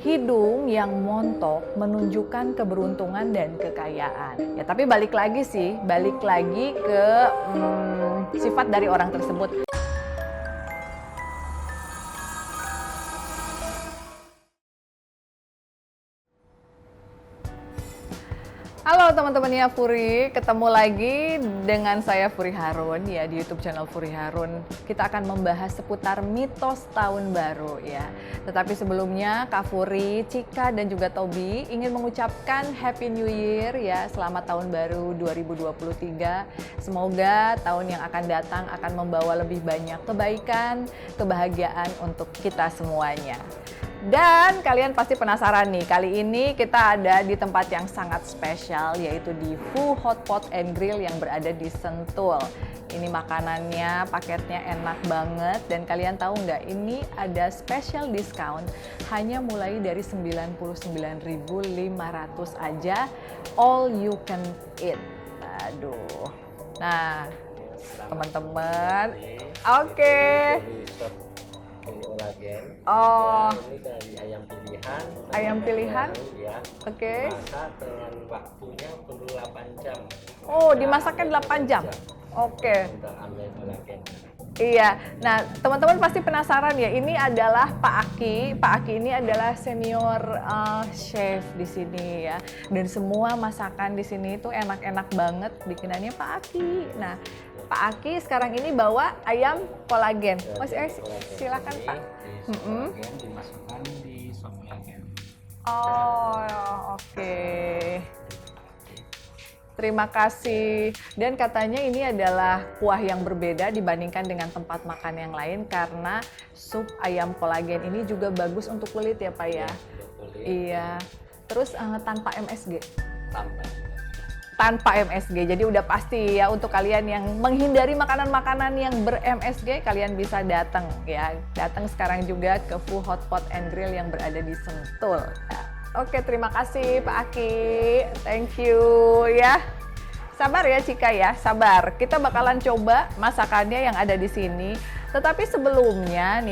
Hidung yang montok menunjukkan keberuntungan dan kekayaan. Ya, tapi balik lagi ke sifat dari orang tersebut. Halo teman-temannya Furi, ketemu lagi dengan saya Furi Harun ya di YouTube channel Furi Harun. Kita akan membahas seputar mitos tahun baru ya. Tetapi sebelumnya Kak Furi, Cika dan juga Tobi ingin mengucapkan Happy New Year ya, selamat tahun baru 2023. Semoga tahun yang akan datang akan membawa lebih banyak kebaikan, kebahagiaan untuk kita semuanya. Dan kalian pasti penasaran nih, kali ini kita ada di tempat yang sangat spesial, yaitu di Fu Hot Pot and Grill yang berada di Sentul. Ini makanannya, paketnya enak banget, dan kalian tahu nggak, ini ada special discount hanya mulai dari 99.500 aja, all you can eat. Aduh. Nah, teman-teman, oke. Oh, ini dari ayam pilihan. Ayam pilihan? Ya. Oke. Masak dengan waktunya perlu 8 jam. Oh, dimasaknya 8 jam. Oke. Untuk ambil kolagen. Iya. Nah, teman-teman pasti penasaran ya. Ini adalah Pak Aki. Pak Aki ini adalah senior chef di sini ya. Dan semua masakan di sini itu enak-enak banget bikinannya Pak Aki. Nah, Pak Aki sekarang ini bawa ayam kolagen. Silakan Pak. Kolagen dimasukkan di sop kolagen. Oh, oke. Terima kasih. Dan katanya ini adalah kuah yang berbeda dibandingkan dengan tempat makan yang lain karena sup ayam kolagen ini juga bagus untuk kulit ya Pak ya? Iya. Terus tanpa MSG? Tanpa MSG, jadi udah pasti ya untuk kalian yang menghindari makanan-makanan yang ber-MSG, kalian bisa datang ya. Datang sekarang juga ke Fu Hot Pot and Grill yang berada di Sentul. Oke, terima kasih Pak Aki. Thank you ya. Sabar ya Cika ya, sabar. Kita bakalan coba masakannya yang ada di sini. Tetapi sebelumnya,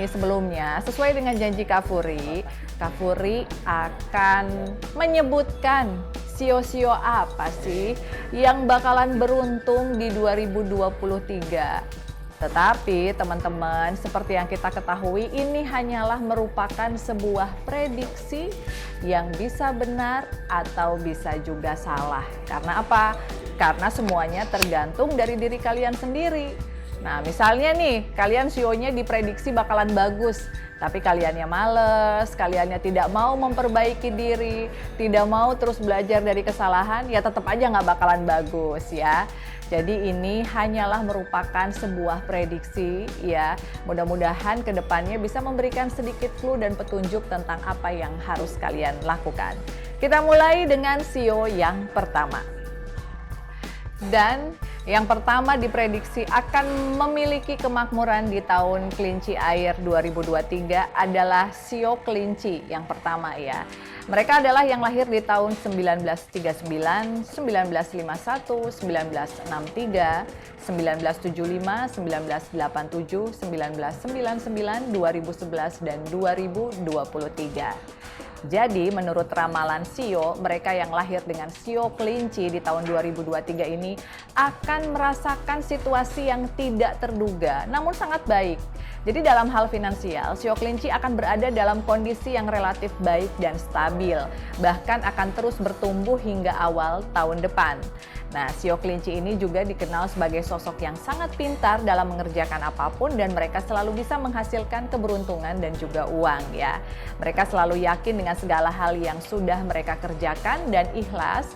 sesuai dengan janji Kak Furi akan menyebutkan sio-sio apa sih yang bakalan beruntung di 2023. Tetapi teman-teman, seperti yang kita ketahui, ini hanyalah merupakan sebuah prediksi yang bisa benar atau bisa juga salah. Karena apa? Karena semuanya tergantung dari diri kalian sendiri. Nah, misalnya nih, kalian sionya diprediksi bakalan bagus, tapi kaliannya males, kaliannya tidak mau memperbaiki diri, tidak mau terus belajar dari kesalahan, ya tetap aja nggak bakalan bagus ya. Jadi ini hanyalah merupakan sebuah prediksi ya. Mudah-mudahan kedepannya bisa memberikan sedikit clue dan petunjuk tentang apa yang harus kalian lakukan. Kita mulai dengan sio yang pertama. Dan yang pertama diprediksi akan memiliki kemakmuran di tahun kelinci air 2023 adalah sio kelinci yang pertama ya. Mereka adalah yang lahir di tahun 1939, 1951, 1963, 1975, 1987, 1999, 2011, dan 2023. Jadi menurut ramalan sio, mereka yang lahir dengan sio kelinci di tahun 2023 ini akan merasakan situasi yang tidak terduga namun sangat baik. Jadi dalam hal finansial, sio kelinci akan berada dalam kondisi yang relatif baik dan stabil, bahkan akan terus bertumbuh hingga awal tahun depan. Nah, sio kelinci ini juga dikenal sebagai sosok yang sangat pintar dalam mengerjakan apapun dan mereka selalu bisa menghasilkan keberuntungan dan juga uang ya. Mereka selalu yakin dengan segala hal yang sudah mereka kerjakan dan ikhlas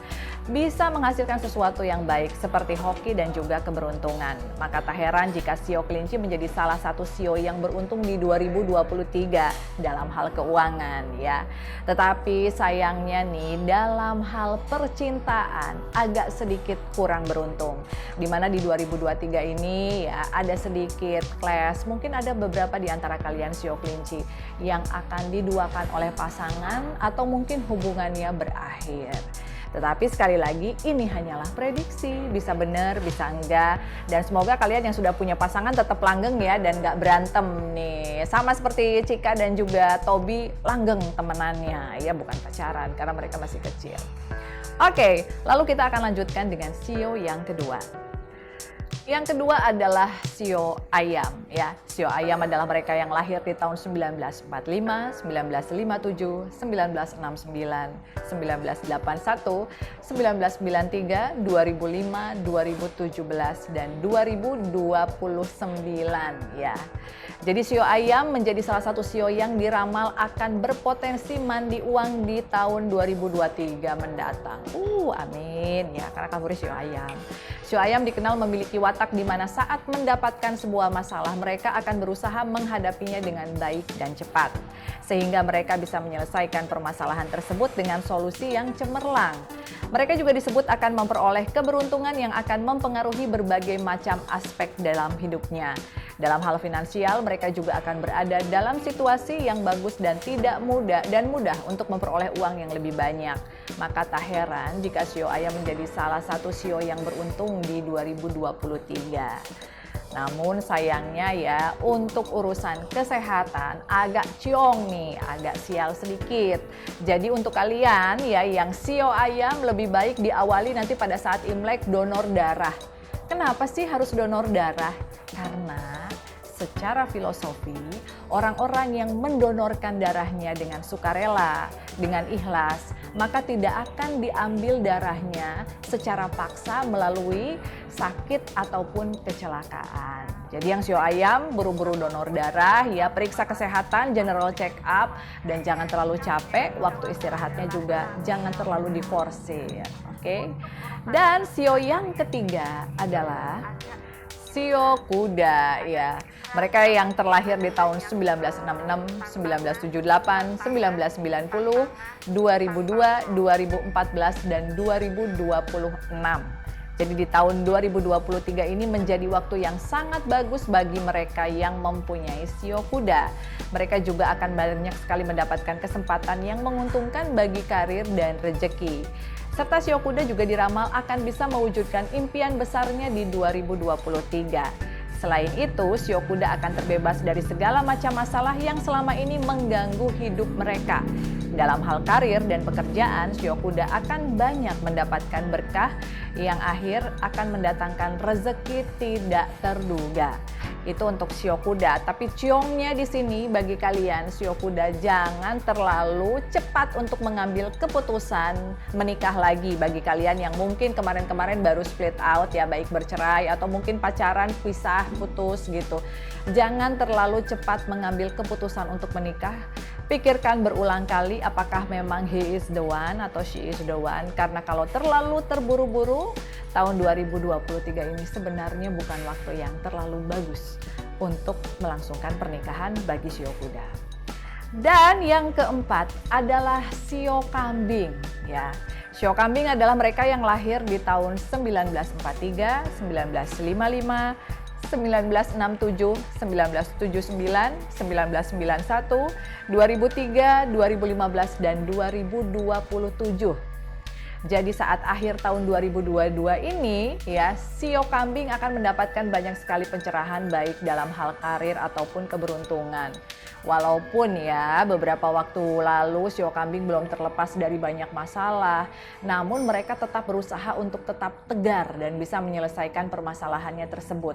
bisa menghasilkan sesuatu yang baik seperti hoki dan juga keberuntungan. Maka tak heran jika sio kelinci menjadi salah satu sio yang beruntung di 2023 dalam hal keuangan ya. Tetapi sayangnya nih dalam hal percintaan agak sedikit kurang beruntung. Dimana di 2023 ini ya ada sedikit clash. Mungkin ada beberapa di antara kalian sio kelinci yang akan diduakan oleh pasangan atau mungkin hubungannya berakhir. Tetapi sekali lagi ini hanyalah prediksi, bisa benar, bisa enggak. Dan semoga kalian yang sudah punya pasangan tetap langgeng ya dan nggak berantem nih. Sama seperti Cika dan juga Tobi, langgeng temenannya ya, bukan pacaran karena mereka masih kecil. Oke, lalu kita akan lanjutkan dengan sio yang kedua. Yang kedua adalah sio ayam ya. Sio ayam adalah mereka yang lahir di tahun 1945, 1957, 1969, 1981, 1993, 2005, 2017 dan 2029 ya. Jadi sio ayam menjadi salah satu sio yang diramal akan berpotensi mandi uang di tahun 2023 mendatang. Amin ya, karena Kak Furi sio ayam. Sio ayam dikenal memiliki watak di mana saat mendapatkan sebuah masalah, mereka akan berusaha menghadapinya dengan baik dan cepat. Sehingga mereka bisa menyelesaikan permasalahan tersebut dengan solusi yang cemerlang. Mereka juga disebut akan memperoleh keberuntungan yang akan mempengaruhi berbagai macam aspek dalam hidupnya. Dalam hal finansial, mereka juga akan berada dalam situasi yang bagus dan mudah untuk memperoleh uang yang lebih banyak. Maka tak heran jika sio ayam menjadi salah satu sio yang beruntung di 2023. Namun sayangnya ya, untuk urusan kesehatan agak ciong nih, agak sial sedikit. Jadi untuk kalian ya yang sio ayam, lebih baik diawali nanti pada saat Imlek donor darah. Kenapa sih harus donor darah? Karena secara filosofi, orang-orang yang mendonorkan darahnya dengan sukarela, dengan ikhlas, maka tidak akan diambil darahnya secara paksa melalui sakit ataupun kecelakaan. Jadi yang sio ayam buru-buru donor darah ya, periksa kesehatan, general check up, dan jangan terlalu capek, waktu istirahatnya juga jangan terlalu diforsir, oke? Dan sio yang ketiga adalah sio kuda ya. Mereka yang terlahir di tahun 1966, 1978, 1990, 2002, 2014, dan 2026. Jadi di tahun 2023 ini menjadi waktu yang sangat bagus bagi mereka yang mempunyai sio kuda. Mereka juga akan banyak sekali mendapatkan kesempatan yang menguntungkan bagi karir dan rezeki. Serta sio kuda juga diramal akan bisa mewujudkan impian besarnya di 2023. Selain itu, sio kuda akan terbebas dari segala macam masalah yang selama ini mengganggu hidup mereka. Dalam hal karir dan pekerjaan, sio kuda akan banyak mendapatkan berkah yang akhir akan mendatangkan rezeki tidak terduga. Itu untuk sio kuda, tapi ciongnya di sini bagi kalian sio kuda, jangan terlalu cepat untuk mengambil keputusan menikah lagi. Bagi kalian yang mungkin kemarin-kemarin baru split out ya, baik bercerai atau mungkin pacaran, pisah, putus gitu. Jangan terlalu cepat mengambil keputusan untuk menikah. Pikirkan berulang kali apakah memang he is the one atau she is the one. Karena kalau terlalu terburu-buru, tahun 2023 ini sebenarnya bukan waktu yang terlalu bagus untuk melangsungkan pernikahan bagi sio kuda. Dan yang keempat adalah sio kambing ya. Sio kambing adalah mereka yang lahir di tahun 1943, 1955, 1967, 1979, 1991, 2003, 2015, dan 2027. Jadi saat akhir tahun 2022 ini ya, sio kambing akan mendapatkan banyak sekali pencerahan baik dalam hal karir ataupun keberuntungan. Walaupun ya beberapa waktu lalu sio kambing belum terlepas dari banyak masalah, namun mereka tetap berusaha untuk tetap tegar dan bisa menyelesaikan permasalahannya tersebut.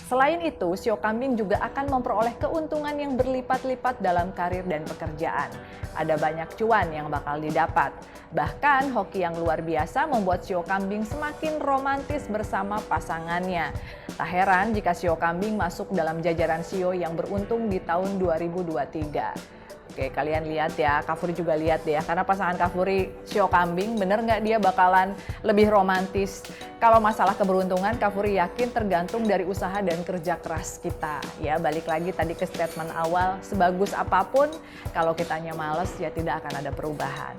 Selain itu, sio kambing juga akan memperoleh keuntungan yang berlipat-lipat dalam karir dan pekerjaan. Ada banyak cuan yang bakal didapat. Bahkan hoki yang luar biasa membuat sio kambing semakin romantis bersama pasangannya. Tak heran jika sio kambing masuk dalam jajaran sio yang beruntung di tahun 2023. Oke, kalian lihat ya, Kak Furi juga lihat ya, karena pasangan Kak Furi sio kambing, bener nggak dia bakalan lebih romantis? Kalau masalah keberuntungan, Kak Furi yakin tergantung dari usaha dan kerja keras kita. Ya, balik lagi tadi ke statement awal, sebagus apapun, kalau kitanya males ya tidak akan ada perubahan.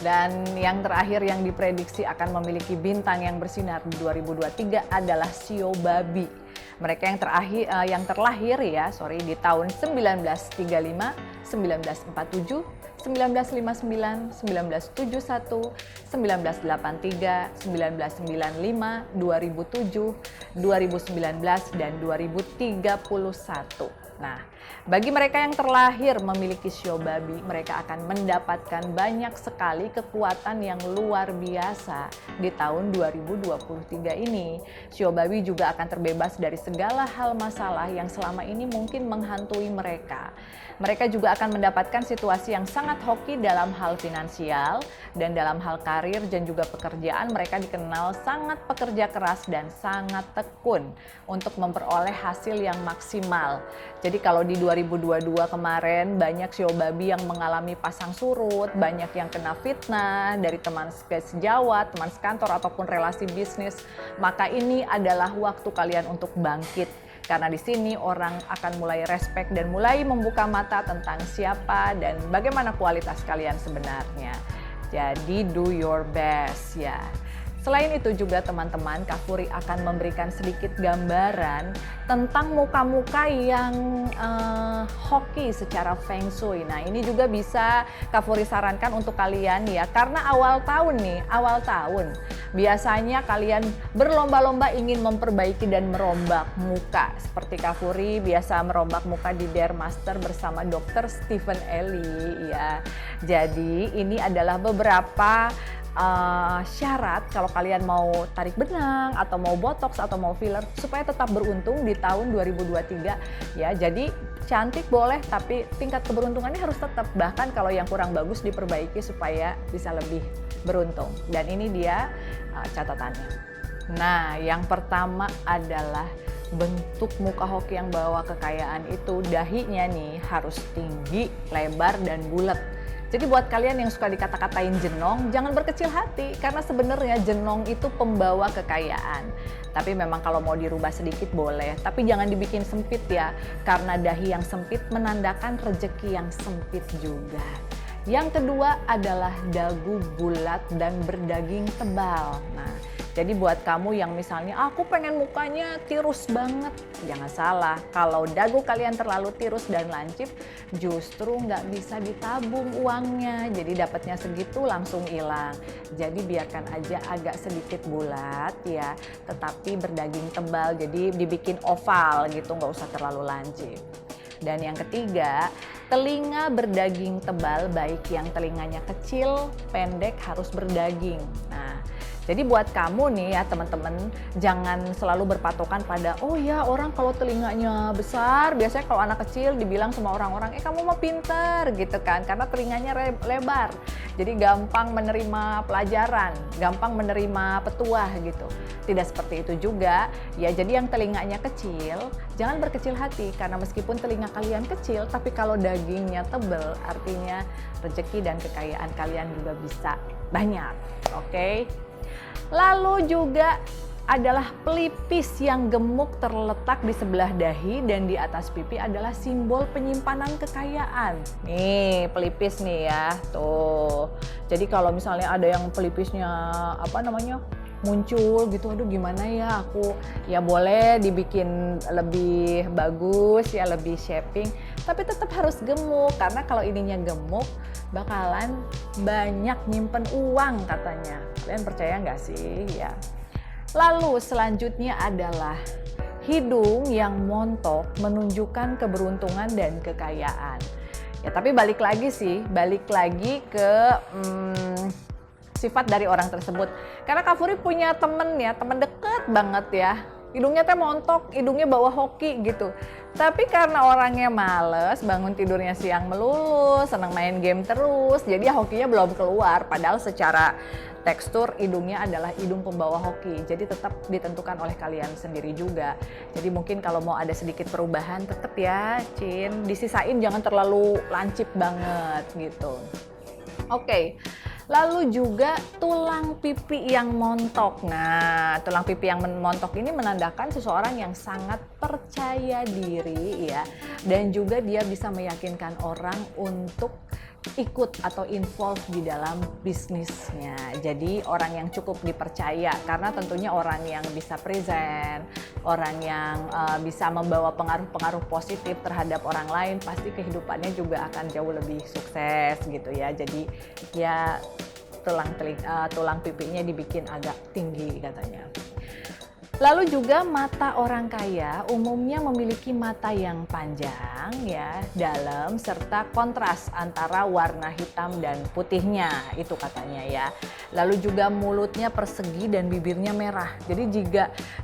Dan yang terakhir yang diprediksi akan memiliki bintang yang bersinar di 2023 adalah sio babi. Mereka yang terlahir di tahun 1935, 1947, 1959, 1971, 1983, 1995, 2007, 2019, dan 2031. Nah, bagi mereka yang terlahir memiliki shio babi, mereka akan mendapatkan banyak sekali kekuatan yang luar biasa di tahun 2023 ini. Shio babi juga akan terbebas dari segala hal masalah yang selama ini mungkin menghantui mereka. Mereka juga akan mendapatkan situasi yang sangat hoki dalam hal finansial dan dalam hal karir dan juga pekerjaan. Mereka dikenal sangat pekerja keras dan sangat tekun untuk memperoleh hasil yang maksimal. Jadi kalau di 2022 kemarin banyak shio babi yang mengalami pasang surut, banyak yang kena fitnah dari teman sejawat, teman sekantor ataupun relasi bisnis, maka ini adalah waktu kalian untuk bangkit. Karena di sini orang akan mulai respect dan mulai membuka mata tentang siapa dan bagaimana kualitas kalian sebenarnya. Jadi do your best ya. Selain itu juga teman-teman, Kak Furi akan memberikan sedikit gambaran tentang muka-muka yang hoki secara Feng Shui. Nah ini juga bisa Kak Furi sarankan untuk kalian ya, karena awal tahun biasanya kalian berlomba-lomba ingin memperbaiki dan merombak muka. Seperti Kak Furi biasa merombak muka di Dare Master bersama Dr. Stephen Eli ya. Jadi ini adalah beberapa syarat kalau kalian mau tarik benang atau mau botox atau mau filler supaya tetap beruntung di tahun 2023 ya. Jadi cantik boleh tapi tingkat keberuntungannya harus tetap, bahkan kalau yang kurang bagus diperbaiki supaya bisa lebih beruntung. Dan ini dia catatannya. Nah yang pertama adalah bentuk muka hoki yang bawa kekayaan itu, dahinya nih harus tinggi, lebar dan bulat. Jadi buat kalian yang suka dikata-katain jenong, jangan berkecil hati karena sebenarnya jenong itu pembawa kekayaan. Tapi memang kalau mau dirubah sedikit boleh, tapi jangan dibikin sempit ya, karena dahi yang sempit menandakan rezeki yang sempit juga. Yang kedua adalah dagu bulat dan berdaging tebal. Nah, jadi buat kamu yang misalnya aku pengen mukanya tirus banget, jangan salah. Kalau dagu kalian terlalu tirus dan lancip, justru nggak bisa ditabung uangnya. Jadi dapatnya segitu langsung hilang. Jadi biarkan aja agak sedikit bulat ya, tetapi berdaging tebal. Jadi dibikin oval gitu, nggak usah terlalu lancip. Dan yang ketiga, telinga berdaging tebal, baik yang telinganya kecil, pendek harus berdaging. Nah, jadi buat kamu nih ya teman-teman, jangan selalu berpatokan pada oh ya orang kalau telinganya besar, biasanya kalau anak kecil dibilang sama orang-orang kamu mah pinter gitu kan, karena telinganya lebar. Jadi gampang menerima pelajaran, gampang menerima petuah gitu. Tidak seperti itu juga ya, jadi yang telinganya kecil jangan berkecil hati, karena meskipun telinga kalian kecil tapi kalau dagingnya tebal artinya rezeki dan kekayaan kalian juga bisa banyak. Oke? Lalu juga adalah pelipis yang gemuk terletak di sebelah dahi dan di atas pipi adalah simbol penyimpanan kekayaan. Nih pelipis nih ya, tuh. Jadi kalau misalnya ada yang pelipisnya muncul gitu, aduh gimana ya aku, ya boleh dibikin lebih bagus ya, lebih shaping, tapi tetap harus gemuk, karena kalau ininya gemuk bakalan banyak nyimpen uang katanya. Kalian percaya nggak sih ya? Lalu selanjutnya adalah hidung yang montok menunjukkan keberuntungan dan kekayaan. Ya tapi balik lagi ke sifat dari orang tersebut. Karena Kak Furi punya temen deket banget ya. Hidungnya teh montok, hidungnya bawa hoki gitu. Tapi karena orangnya males, bangun tidurnya siang melulu, senang main game terus, jadi hokinya belum keluar. Padahal secara tekstur hidungnya adalah hidung pembawa hoki. Jadi tetap ditentukan oleh kalian sendiri juga. Jadi mungkin kalau mau ada sedikit perubahan tetap ya, Cin. Disisain jangan terlalu lancip banget gitu. Oke. Lalu juga tulang pipi yang montok. Nah, tulang pipi yang montok ini menandakan seseorang yang sangat percaya diri ya. Dan juga dia bisa meyakinkan orang untuk ikut atau involve di dalam bisnisnya. Jadi orang yang cukup dipercaya karena tentunya orang yang bisa present, orang yang bisa membawa pengaruh-pengaruh positif terhadap orang lain, pasti kehidupannya juga akan jauh lebih sukses gitu ya. Jadi ya tulang pipinya dibikin agak tinggi katanya. Lalu juga mata orang kaya umumnya memiliki mata yang panjang ya, dalam serta kontras antara warna hitam dan putihnya, itu katanya ya. Lalu juga mulutnya persegi dan bibirnya merah. Jadi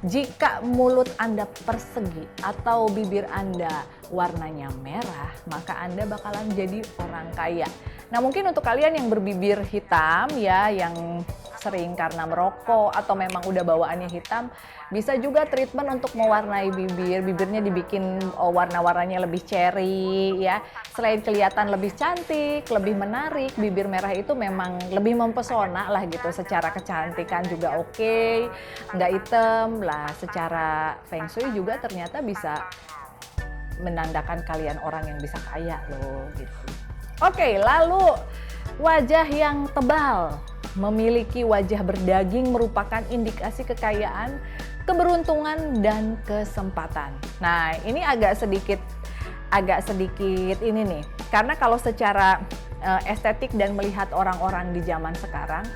jika mulut Anda persegi atau bibir Anda warnanya merah, maka Anda bakalan jadi orang kaya. Nah, mungkin untuk kalian yang berbibir hitam ya, yang sering karena merokok atau memang udah bawaannya hitam, bisa juga treatment untuk mewarnai bibirnya dibikin warna-warnanya lebih cherry ya. Selain kelihatan lebih cantik, lebih menarik, bibir merah itu memang lebih mempesona lah gitu. Secara kecantikan juga oke, nggak hitam lah. Secara feng shui juga ternyata bisa menandakan kalian orang yang bisa kaya loh gitu. Oke, lalu wajah yang tebal, memiliki wajah berdaging merupakan indikasi kekayaan, keberuntungan, dan kesempatan. Nah, ini agak sedikit ini nih, karena kalau secara estetik dan melihat orang-orang di zaman sekarang,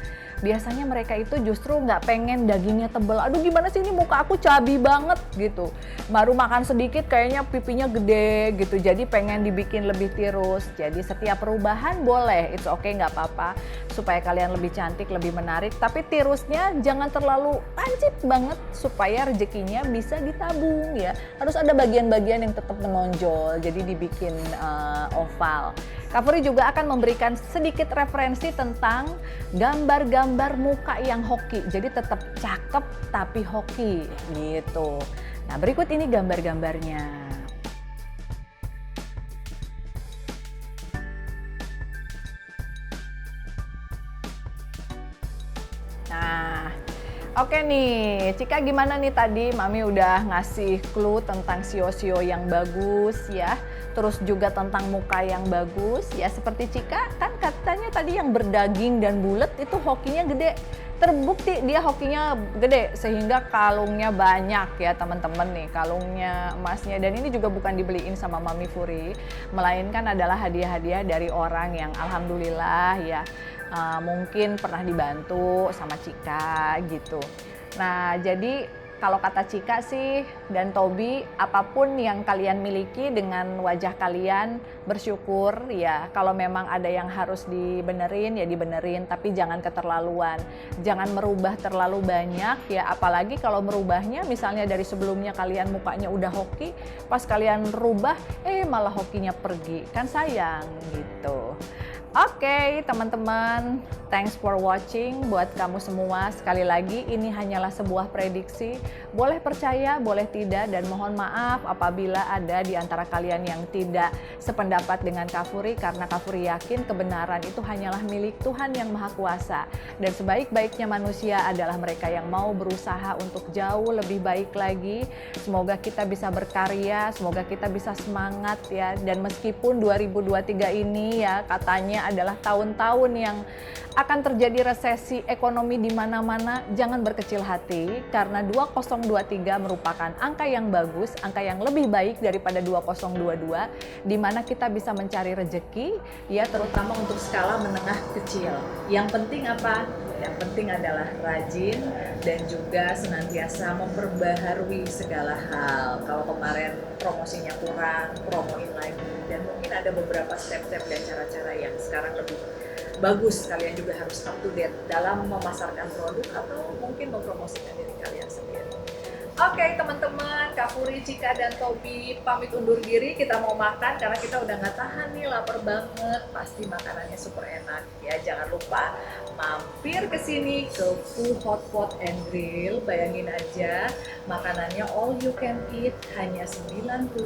biasanya mereka itu justru nggak pengen dagingnya tebel. Aduh, gimana sih ini muka aku cabi banget gitu. Baru makan sedikit kayaknya pipinya gede gitu. Jadi pengen dibikin lebih tirus. Jadi setiap perubahan boleh, it's okay, nggak apa-apa. Supaya kalian lebih cantik, lebih menarik. Tapi tirusnya jangan terlalu lancip banget supaya rezekinya bisa ditabung ya. Harus ada bagian-bagian yang tetap menonjol. Jadi dibikin oval. Kak Furi juga akan memberikan sedikit referensi tentang gambar-gambar muka yang hoki. Jadi tetap cakep tapi hoki gitu. Nah, berikut ini gambar-gambarnya. Nah, oke nih, Cika gimana nih tadi? Mami udah ngasih clue tentang sio-sio yang bagus ya. Terus juga tentang muka yang bagus ya, seperti Cika kan katanya tadi yang berdaging dan bulat itu hokinya gede. Terbukti dia hokinya gede sehingga kalungnya banyak ya teman-teman nih, kalungnya emasnya. Dan ini juga bukan dibeliin sama Mami Furi, melainkan adalah hadiah-hadiah dari orang yang alhamdulillah ya mungkin pernah dibantu sama Cika gitu. Nah, jadi kalau kata Cika sih dan Tobi, apapun yang kalian miliki dengan wajah kalian, bersyukur ya. Kalau memang ada yang harus dibenerin ya dibenerin, tapi jangan keterlaluan. Jangan merubah terlalu banyak ya, apalagi kalau merubahnya misalnya dari sebelumnya kalian mukanya udah hoki, pas kalian rubah malah hokinya pergi. Kan sayang gitu. Oke, teman-teman, thanks for watching. Buat kamu semua, sekali lagi ini hanyalah sebuah prediksi. Boleh percaya, boleh tidak, dan mohon maaf apabila ada di antara kalian yang tidak sependapat dengan Kak Furi, karena Kak Furi yakin kebenaran itu hanyalah milik Tuhan yang Maha Kuasa. Dan sebaik-baiknya manusia adalah mereka yang mau berusaha untuk jauh lebih baik lagi. Semoga kita bisa berkarya, semoga kita bisa semangat ya. Dan meskipun 2023 ini ya katanya adalah tahun-tahun yang akan terjadi resesi ekonomi di mana-mana, jangan berkecil hati karena 2023 merupakan angka yang bagus, angka yang lebih baik daripada 2022 di mana kita bisa mencari rezeki ya, terutama untuk skala menengah kecil. Yang penting apa? Yang penting adalah rajin dan juga senantiasa memperbaharui segala hal. Kalau kemarin promosinya kurang, promoin lagi, dan mungkin ada beberapa step-step dan cara-cara yang sekarang lebih bagus. Kalian juga harus up to date dalam memasarkan produk atau mungkin mempromosikan diri kalian sendiri. Oke teman-teman, Kak Furi, Cika, dan Tobi pamit undur diri. Kita mau makan karena kita udah nggak tahan nih, lapar banget. Pasti makanannya super enak ya. Jangan lupa mampir ke sini ke Fu Hot Pot and Grill. Bayangin aja makanannya all you can eat hanya 99.500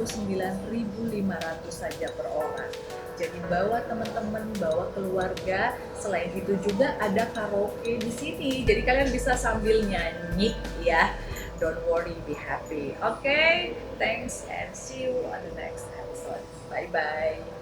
saja per orang. Jadi bawa teman-teman, bawa keluarga. Selain itu juga ada karaoke di sini. Jadi kalian bisa sambil nyanyi ya. Don't worry, be happy. Okay, thanks and see you on the next episode. Bye-bye.